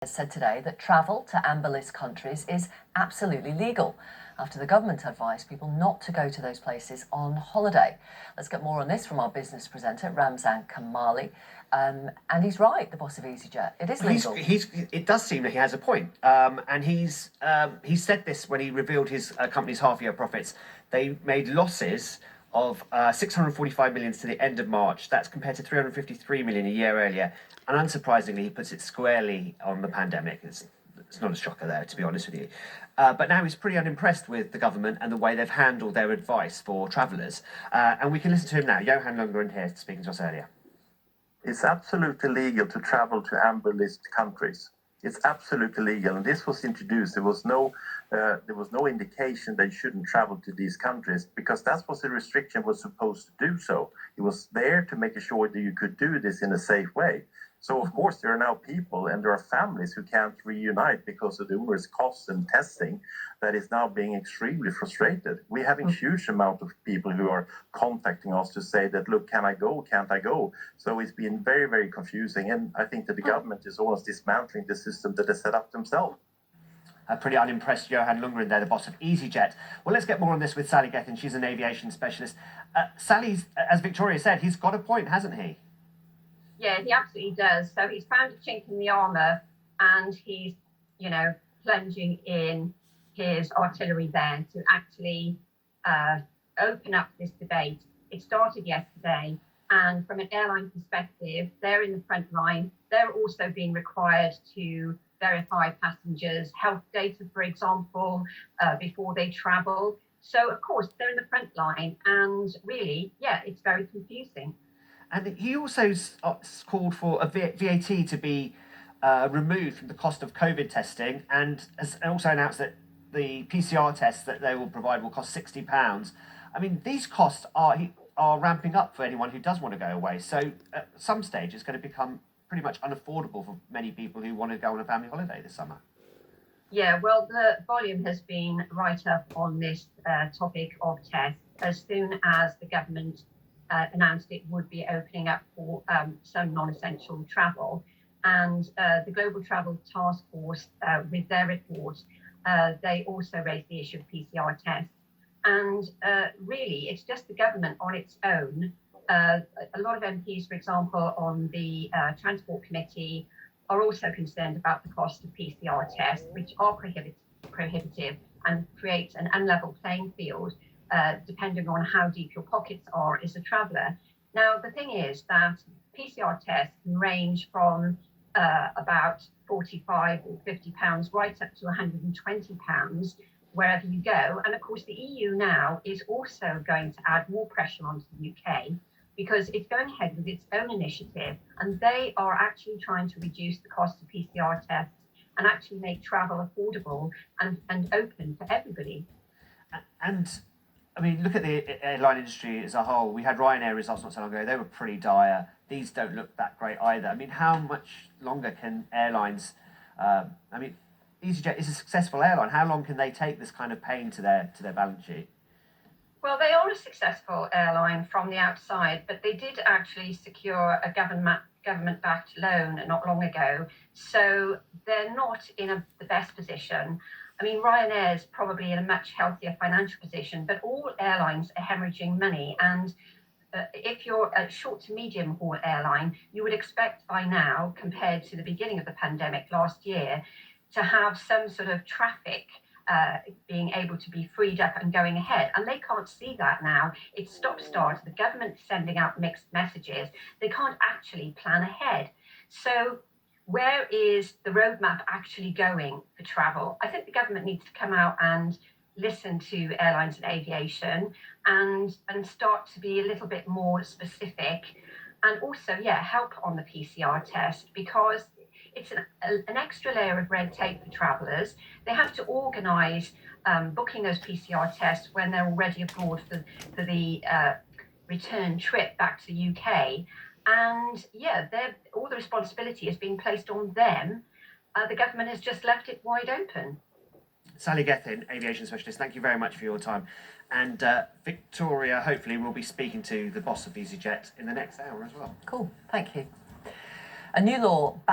Has said today that travel to amber list countries is absolutely legal after the government advised people not to go to those places on holiday. Let's get more on this from our business presenter, Ramzan Kamali. And he's right, the boss of easyJet. It is legal. It does seem that he has a point. And he said this when he revealed his company's half-year profits. They made losses of 645 million to the end of March. That's compared to 353 million a year earlier. And unsurprisingly, he puts it squarely on the pandemic. It's not a shocker there, to be honest with you. But now he's pretty unimpressed with the government and the way they've handled their advice for travellers. And we can listen to him now. Johan Lundgren here speaking to us earlier. It's absolutely legal to travel to amber list countries. It's absolutely legal, and this was introduced. There was no indication that you shouldn't travel to these countries because that's what the restriction was supposed to do. So it was there to make sure that you could do this in a safe way. So of course there are now people and there are families who can't reunite because of the numerous costs and testing that is now being extremely frustrated. We're having a huge amount of people who are contacting us to say that, look, can I go? Can't I go? So it's been very, very confusing. And I think that the government is almost dismantling the system that they set up themselves. Pretty unimpressed Johan Lundgren there, the boss of easyJet. Well, let's get more on this with Sally Gethin. She's an aviation specialist. Sally's, as Victoria said, he's got a point, hasn't he? Yeah, he absolutely does. So he's found a chink in the armour and he's, plunging in his artillery there to actually open up this debate. It started yesterday, and from an airline perspective, they're in the front line. They're also being required to verify passengers' health data, for example, before they travel. So, of course, they're in the front line, and really, it's very confusing. And he also called for a VAT to be removed from the cost of COVID testing, and has also announced that the PCR tests that they will provide will cost £60. I mean, these costs are ramping up for anyone who does want to go away. So at some stage, it's going to become pretty much unaffordable for many people who want to go on a family holiday this summer. Yeah, well, the volume has been right up on this topic of tests as soon as the government announced it would be opening up for some non-essential travel. And the Global Travel Task Force, with their report, they also raised the issue of PCR tests. And really, it's just the government on its own. A lot of MPs, for example, on the Transport Committee are also concerned about the cost of PCR tests, which are prohibitive and create an unlevel playing field depending on how deep your pockets are as a traveller. Now, the thing is that PCR tests can range from about £45 or £50 right up to £120 wherever you go. And of course, the EU now is also going to add more pressure onto the UK because it's going ahead with its own initiative, and they are actually trying to reduce the cost of PCR tests and actually make travel affordable and open for everybody. And I mean, look at the airline industry as a whole. We had Ryanair results not so long ago. They were pretty dire. These don't look that great either. I mean, how much longer can airlines... easyJet is a successful airline. How long can they take this kind of pain to their balance sheet? Well, they are a successful airline from the outside, but they did actually secure a government-backed loan not long ago. So they're not in the best position. I mean, Ryanair is probably in a much healthier financial position, but all airlines are hemorrhaging money. And if you're a short to medium haul airline, you would expect by now, compared to the beginning of the pandemic last year, to have some sort of traffic being able to be freed up and going ahead. And they can't see that now. It's stop-start. The government's sending out mixed messages. They can't actually plan ahead. So where is the roadmap actually going for travel? I think the government needs to come out and listen to airlines and aviation and start to be a little bit more specific, and also, help on the PCR test, because it's an extra layer of red tape for travellers. They have to organise booking those PCR tests when they're already abroad for the return trip back to the UK. And all the responsibility is being placed on them. The government has just left it wide open. Sally Gethin, aviation specialist, thank you very much for your time. And Victoria, hopefully, will be speaking to the boss of easyJet in the next hour as well. Cool, thank you. A new law